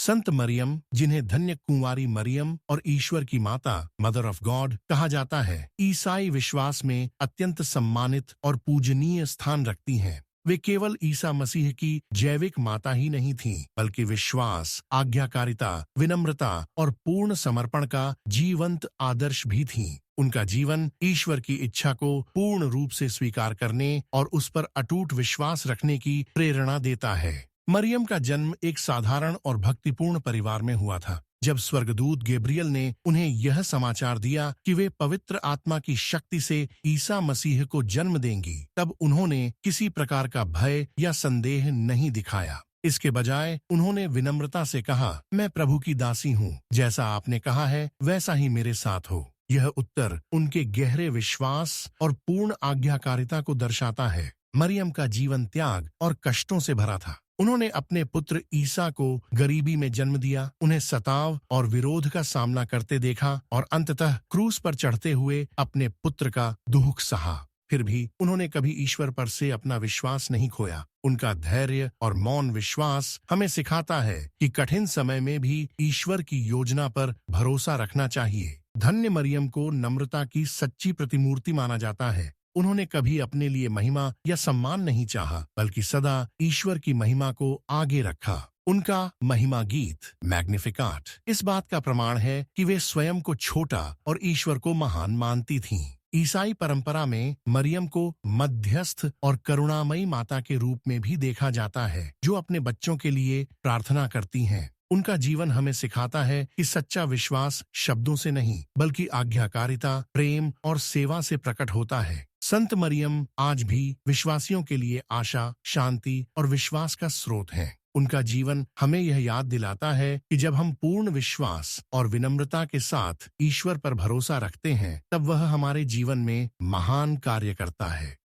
संत मरियम, जिन्हें धन्य कुंवारी मरियम और ईश्वर की माता, मदर ऑफ गॉड कहा जाता है, ईसाई विश्वास में अत्यंत सम्मानित और पूजनीय स्थान रखती हैं। वे केवल ईसा मसीह की जैविक माता ही नहीं थीं, बल्कि विश्वास, आज्ञाकारिता, विनम्रता और पूर्ण समर्पण का जीवंत आदर्श भी थीं। उनका जीवन ईश्वर की इच्छा को पूर्ण रूप से स्वीकार करने और उस पर अटूट विश्वास रखने की प्रेरणा देता है। मरियम का जन्म एक साधारण और भक्तिपूर्ण परिवार में हुआ था। जब स्वर्गदूत गैब्रियल ने उन्हें यह समाचार दिया कि वे पवित्र आत्मा की शक्ति से ईसा मसीह को जन्म देंगी, तब उन्होंने किसी प्रकार का भय या संदेह नहीं दिखाया। इसके बजाय उन्होंने विनम्रता से कहा, मैं प्रभु की दासी हूँ, जैसा आपने कहा है वैसा ही मेरे साथ हो। यह उत्तर उनके गहरे विश्वास और पूर्ण आज्ञाकारिता को दर्शाता है। मरियम का जीवन त्याग और कष्टों से भरा था। उन्होंने अपने पुत्र ईसा को गरीबी में जन्म दिया, उन्हें सताव और विरोध का सामना करते देखा और अंततः क्रूस पर चढ़ते हुए अपने पुत्र का दुख सहा। फिर भी उन्होंने कभी ईश्वर पर से अपना विश्वास नहीं खोया। उनका धैर्य और मौन विश्वास हमें सिखाता है कि कठिन समय में भी ईश्वर की योजना पर भरोसा रखना चाहिए। धन्य मरियम को नम्रता की सच्ची प्रतिमूर्ति माना जाता है। उन्होंने कभी अपने लिए महिमा या सम्मान नहीं चाहा, बल्कि सदा ईश्वर की महिमा को आगे रखा। उनका महिमा गीत मैग्निफिकाट इस बात का प्रमाण है कि वे स्वयं को छोटा और ईश्वर को महान मानती थीं। ईसाई परंपरा में मरियम को मध्यस्थ और करुणामयी माता के रूप में भी देखा जाता है, जो अपने बच्चों के लिए प्रार्थना करती हैं। उनका जीवन हमें सिखाता है कि सच्चा विश्वास शब्दों से नहीं, बल्कि आज्ञाकारिता, प्रेम और सेवा से प्रकट होता है। संत मरियम आज भी विश्वासियों के लिए आशा, शांति और विश्वास का स्रोत हैं। उनका जीवन हमें यह याद दिलाता है कि जब हम पूर्ण विश्वास और विनम्रता के साथ ईश्वर पर भरोसा रखते हैं, तब वह हमारे जीवन में महान कार्य करता है।